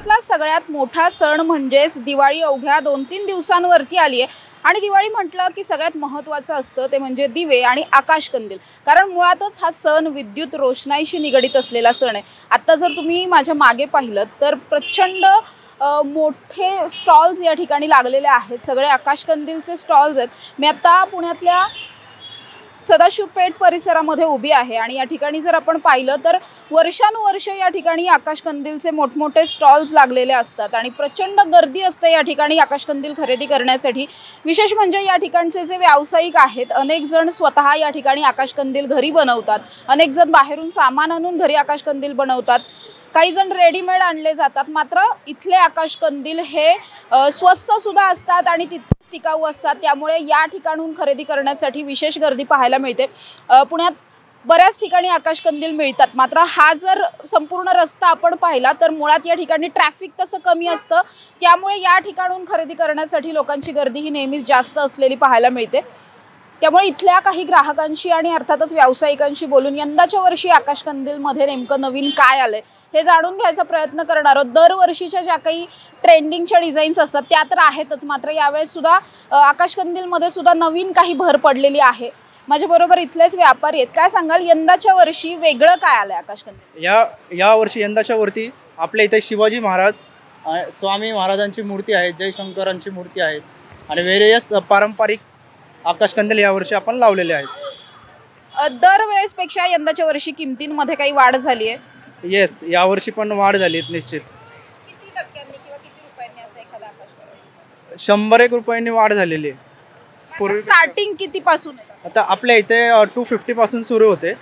वर्षातला सगळ्यात मोठा सण म्हणजेच दिवाळी अवघ्या 2-3 दिवसांवरती आली आहे आणि दिवाळी म्हटलं की सगळ्यात महत्त्वाचं असतं ते म्हणजे दिवे आणि आकाशकंदील। कारण मुळातच हा सण विद्युत रोषणाईशी निगडित असलेला सण आहे। आता जर तुम्ही माझ्या मागे पाहिलं तर प्रचंड मोठे स्टॉल्स या ठिकाणी लागलेले आहेत। सगळे आकाशकंदीलचे स्टॉल्स आहेत। मी आता पुण्यातल्या सदाशिव पेठ परिसरामध्ये उभी आहे आणि या ठिकाणी जर आपण पाहिलं तर वर्षानुवर्ष या ठिकाणी आकाशकंदीलचे मोठमोठे स्टॉल्स लागलेले असतात आणि प्रचंड गर्दी असते या ठिकाणी आकाशकंदील खरेदी करण्यासाठी। विशेष म्हणजे या ठिकाणचे जे व्यावसायिक आहेत अनेक जण स्वतः या ठिकाणी आकाशकंदील घरी बनवतात, अनेक जण बाहेरून सामान आणून घरी आकाशकंदील बनवतात, काही जण रेडीमेड आणले जातात। मात्र इथले आकाशकंदील हे स्वस्त सुद्धा असतात आणि तितकेच टिकाऊ असतात, त्यामुळे या ठिकाणून खरेदी करण्यासाठी विशेष गर्दी पाहायला मिळते। पुण्यात बऱ्याच ठिकाणी आकाशकंदील मिळतात, मात्र हा जर संपूर्ण रस्ता आपण पाहिला तर मुळात या ठिकाणी ट्रॅफिक तसं कमी असतं, त्यामुळे या ठिकाणून खरेदी करण्यासाठी लोकांची गर्दी ही नेहमीच जास्त असलेली पाहायला मिळते। त्यामुळे इथल्या काही ग्राहकांशी आणि अर्थातच व्यावसायिकांशी बोलून यंदाच्या वर्षी आकाशकंदीलमध्ये नेमकं नवीन काय आलंय हे जाणून घ्यायचा प्रयत्न करणार आहोत। दरवर्षीच्या ज्या काही ट्रेंडिंगच्या डिझाईन्स असतात त्या तर आहेतच, मात्र यावेळेस सुद्धा आकाशकंदीलमध्ये सुद्धा नवीन काही भर पडलेली आहे। माझ्या बरोबर इथलेच व्यापारी आहेत, काय सांगाल यंदाच्या वर्षी वेगळं काय आलंय आकाशकंदील? या वर्षी यंदाच्या वरती आपल्या इथे शिवाजी महाराज, स्वामी महाराजांची मूर्ती आहे, जयशंकरांची मूर्ती आहे आणि वेरियस पारंपरिक आकाशकंदील यावर्षी आपण लावलेले आहेत। दरवेळेसपेक्षा यंदाच्या वर्षी किमतींमध्ये काही वाढ झाली आहे? येस, यावर्षी पण वाढ झाली निश्चित। किती टक्क्यांनी किंवा किती रुपयांनी असं एखादा आकाशकंदील? 100 रुपयांनी वाढ झालेली आहे। स्टार्टिंग किती पासून? आता आपल्या इथे 250 पासून सुरू होते,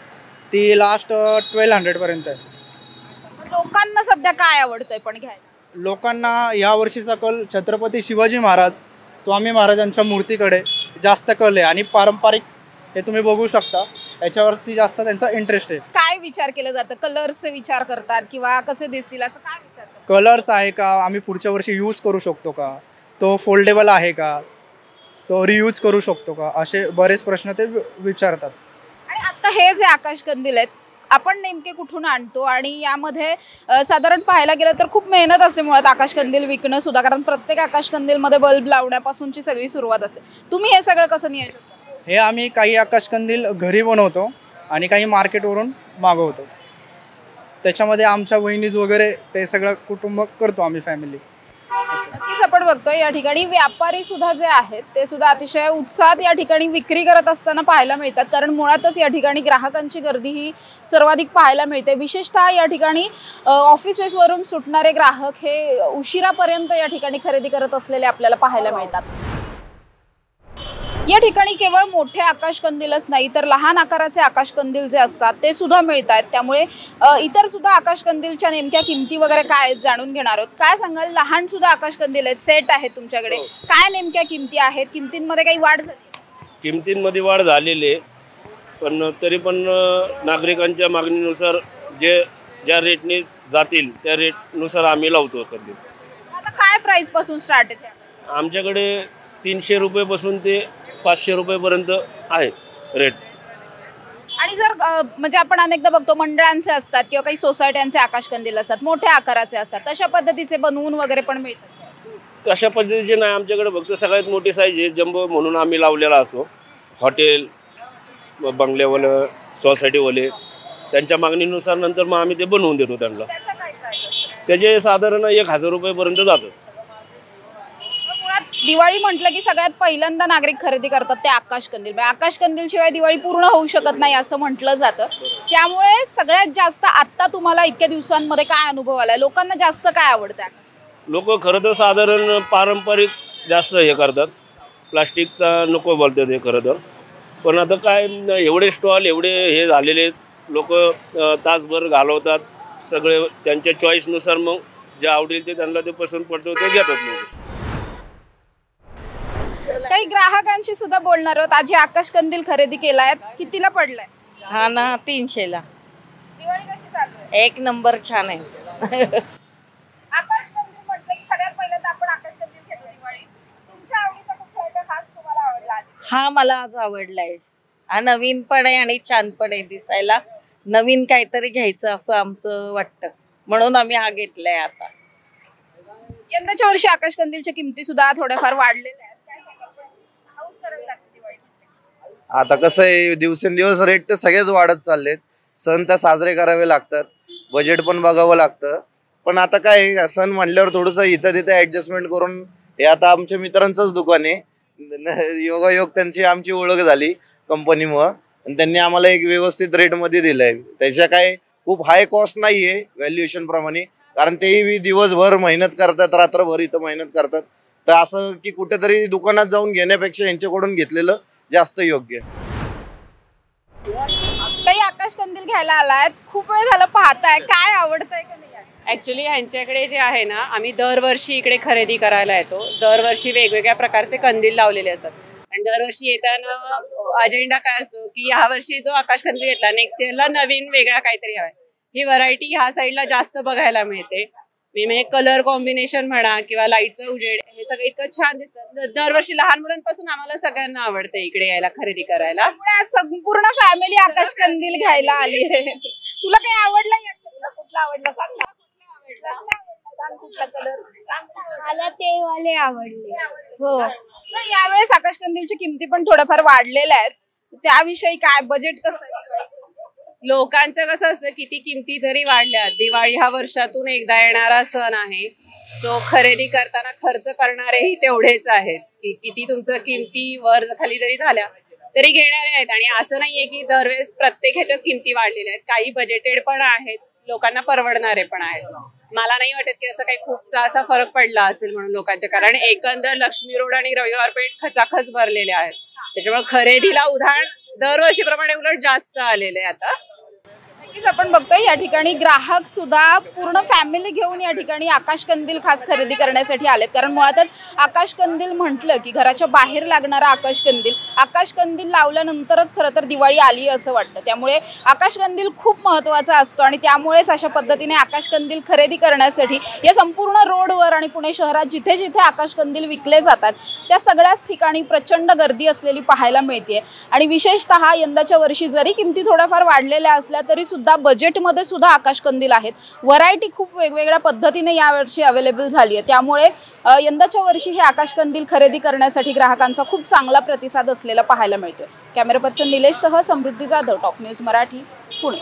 ती लास्ट 1200 पर्यंत आहे। लोकांना सध्या काय आवडतंय पण घ्यायला? लोकांना यावर्षीचा कल छत्रपती शिवाजी महाराज, स्वामी महाराजांच्या मूर्तीकडे जास्त कल आहे आणि पारंपरिक हे तुम्ही बघू शकता, याच्यावरती जास्त त्यांचा इंटरेस्ट आहे। काय विचार केला जातं? कलर्सचे विचार करतात किंवा कसे दिसतील असं काय विचार करतात? कलर्स आहे का, आम्ही पुढच्या वर्षी यूज करू शकतो का, तो फोल्डेबल आहे का, तो रियूज करू शकतो का, असे बरेच प्रश्न ते विचारतात। आणि आता हे जे आकाशकंदील आहेत आपण नेमके कुठून आणतो आणि यामध्ये साधारण पाहायला गेलं तर खूप मेहनत असते मुळात आकाशकंदील विकणं सुद्धा, कारण प्रत्येक आकाशकंदीलमध्ये बल्ब लावण्यापासूनची सगळी सुरुवात असते। तुम्ही हे सगळं कसं नियोजन करता? हे आम्ही काही आकाशकंदील घरी बनवतो आणि काही मार्केटवरून मागवतो। त्याच्यामध्ये आमच्या वहिनीज वगैरे ते सगळं कुटुंब करतो आम्ही, फॅमिली। नक्कीच आपण बघतोय या ठिकाणी व्यापारी सुद्धा जे आहेत ते सुद्धा अतिशय उत्साहात या ठिकाणी विक्री करत असताना पाहायला मिळतात, कारण मुळातच या ठिकाणी ग्राहकांची गर्दी ही सर्वाधिक पाहायला मिळते। विशेषतः या ठिकाणी ऑफिसेसवरून सुटणारे ग्राहक हे उशिरापर्यंत या ठिकाणी खरेदी करत असलेले आपल्याला पाहायला मिळतात। या ठिकाणी केवळ मोठे आकाशकंदीलच नाही तर लहान आकाराचे आकाशकंदील जे असतात ते सुद्धा मिळतात, त्यामुळे इतर सुद्धा आकाशकंदीलच्या नेमक्या किमती वगैरे काय जाणून घेणार आहोत। काय सांगाल, लहान सुद्धा आकाशकंदील आहेत, सेट आहेत तुमच्याकडे, काय नेमक्या किमती आहेत? किमतींमध्ये काही वाढ झाली? किमतींमध्ये वाढ झालेली आहे, पण तरी पण नागरिकांच्या मागणीनुसार ज्या रेटने जातील त्या रेटनुसार आम्ही लावतो कंदील। आता काय प्राइस पासून स्टार्ट आहे? आमच्याकडे 300 रुपयापासून ते 500 रुपयापर्यंत आहे रेट। आणि जर म्हणजे आपण अनेकदा बघतो मंडळांचे असतात किंवा काही सोसायट्यांचे आकाशकंदील असतात, मोठ्या आकाराचे असतात, तशा पद्धतीचे बनवून वगैरे पण मिळतात? तशा पद्धतीचे नाही, आमच्याकडे फक्त सगळ्यात मोठी साईज आहे जम्बो म्हणून आम्ही लावलेला असतो। हॉटेल, बंगल्यावाले, सोसायटीवाले त्यांच्या मागणीनुसार नंतर मग आम्ही ते बनवून देतो त्यांना। त्याचे साधारण 1000 रुपयापर्यंत जातं। दिवाळी म्हटलं की सगळ्यात पहिल्यांदा नागरिक खरेदी करतात ते आकाशकंदील। आकाशकंदील शिवाय दिवाळी पूर्ण होऊ शकत नाही असं म्हटलं जातं, त्यामुळे सगळ्यात जास्त आता तुम्हाला इतक्या दिवसांमध्ये काय अनुभव आलाय? लोकांना जास्त काय आवडतं? लोक खरं तर साधारण पारंपरिक जास्त हे करतात, प्लास्टिकचा नको बोलतात हे खरं तर। पण आता काय एवढे स्टॉल एवढे हे झालेले, लोक तासभर घालवतात, सगळे त्यांच्या चॉईसनुसार मग जे आवडेल ते त्यांना ते पसंत पडतं ते घेतात लोक। काही ग्राहकांशी सुद्धा बोलणार आहोत। आजी आकाशकंदील खरेदी केलाय, कितीला पडलाय? हा ना, 300 ला। दिवाळी कशी चालू आहे? एक नंबर, छान आहे। आकाशकंदील म्हटलं की सगळ्यात पहिल्यांदा आपण आकाशकंदील घेतो दिवाळी। तुमच्या आवडीचा कुठला आहे खास तुम्हाला आवडला? हा मला आज आवडलाय, हा नवीन पण आहे आणि छान पण आहे दिसायला। नवीन काहीतरी घ्यायचं असं आमचं वाटतं, म्हणून आम्ही हा घेतलाय आता। यंदाच्या वर्षी आकाश कंदीलच्या किमती सुद्धा थोड्याफार वाढलेल्या आहेत. काय सांगाल? पण हाऊस करावी लागते दिवाळी. आता कसं आहे, दिवसेंदिवस रेट तर सगळेच वाढत चाललेत. सण तर साजरे करावे लागतात, बजेट पण बघावं लागतं. पण आता काय, सण म्हणल्यावर थोडंसं इथं तिथं ऍडजस्टमेंट करून, हे आता आमच्या मित्रांचंच दुकान आहे, योगायोग त्यांची आमची ओळख झाली कंपनीमुळं, आणि त्यांनी आम्हाला एक व्यवस्थित रेटमध्ये दिलंय. त्याच्या काय खूप हाय कॉस्ट नाहीये व्हॅल्युएशन प्रमाणे, कारण तेही दिवसभर मेहनत करतात, रात्रभर इथं मेहनत करतात. तर असं की कुठेतरी दुकानात जाऊन घेण्यापेक्षा यांच्याकडून घेतलेलं जास्त योग्य. काही आकाश कंदील घ्यायला आलाय, खूप वेळ झालं पाहताय, काय आवडतंय का नाही? ॲक्च्युली ह्यांच्याकडे जे आहे ना, आम्ही दरवर्षी इकडे खरेदी करायला येतो. दरवर्षी वेगवेगळ्या प्रकारचे कंदील लावलेले असतात आणि दरवर्षी येताना अजेंडा काय असतो की ह्या वर्षी जो आकाश कंदील घेतला, नेक्स्ट इयरला नवीन वेगळा काहीतरी हवाय. ही व्हरायटी ह्या साईडला जास्त बघायला मिळते. म्हणजे कलर कॉम्बिनेशन म्हणा किंवा लाईटचं उजेड, हे सगळं इतकं छान दिसतं. दरवर्षी लहान मुलांपासून आम्हाला सगळ्यांना आवडतं इकडे यायला खरेदी करायला. संपूर्ण फॅमिली आकाश कंदील घ्यायला आली आहे. तुला काही आवडलं? कुठला आवडला सांग ना. सांग कुठला कलर. मला ते वाले आवडले. हो, यावेळेस आकाश कंदीलची किमती पण थोड्याफार वाढलेल्या आहेत, त्याविषयी काय, बजेट कसं आहे? लोकांचं कसं असतं, किती किमती जरी वाढल्या, दिवाळी हा वर्षातून एकदा येणारा सण आहे. सो खरेदी करताना खर्च करणारेही तेवढेच आहेत की किती तुमचं किमती वर खाली जरी झाल्या तरी घेणारे आहेत. आणि असं नाहीये की दरवेळेस प्रत्येक ह्याच्याच किमती वाढलेल्या आहेत. काही बजेटेड पण आहेत, लोकांना परवडणारे पण आहेत. मला नाही वाटत की असं काही खूपसा असा फरक पडला असेल म्हणून लोकांच्या, कारण एकंदर लक्ष्मी रोड आणि रविवार पेठ खचाखच भरलेले आहेत. त्याच्यामुळे खरेदीला उधाण दरवर्षीप्रमाणे उलट जास्त आलेले आहे आता. नक्कीच आपण बघतोय या ठिकाणी ग्राहक सुद्धा पूर्ण फॅमिली घेऊन या ठिकाणी आकाश कंदील खास खरेदी करण्यासाठी आलेत. कारण मुळातच आकाश कंदील म्हटलं की घराच्या बाहेर लागणारा आकाश कंदील लावल्यानंतरच खरं तर दिवाळी आली असं वाटतं. त्यामुळे आकाश कंदील खूप महत्त्वाचा असतो आणि त्यामुळेच अशा पद्धतीने आकाश कंदील खरेदी करण्यासाठी या संपूर्ण रोडवर आणि पुणे शहरात जिथे जिथे आकाश कंदील विकले जातात त्या सगळ्याच ठिकाणी प्रचंड गर्दी असलेली पाहायला मिळते. आणि विशेषतः यंदाच्या वर्षी जरी किमती थोड्याफार वाढलेल्या असल्या तरी सुद्धा बजेटमध्ये सुद्धा आकाश कंदील आहेत. व्हरायटी खूप वेगवेगळ्या पद्धतीने यावर्षी अवेलेबल झाली आहे. त्यामुळे यंदाच्या वर्षी हे आकाश कंदील खरेदी करण्यासाठी ग्राहकांचा खूप चांगला प्रतिसाद असलेला पाहायला मिळतोय. कॅमेरा पर्सन निलेशसह समृद्धी जाधव, टॉप न्यूज मराठी, पुणे.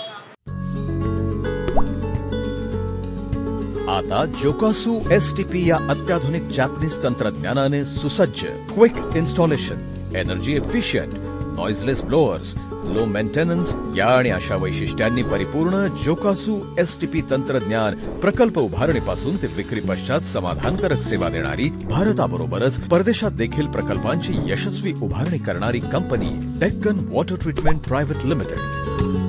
आता जोकासू STP या अत्याधुनिक जॅपनीज तंत्रज्ञानाने सुसज्ज, quick installation, energy efficient, noiseless blowers, low maintenance या आणि अशा वैशिष्ट्यांनी परिपूर्ण जोकासू STP तंत्रज्ञान प्रकल्प उभारणीपासून ते विक्री पश्चात समाधानकारक सेवा देणारी, भारताबरोबरच परदेशात देखील प्रकल्पांची यशस्वी उभारणी करणारी company Deccan water treatment private limited.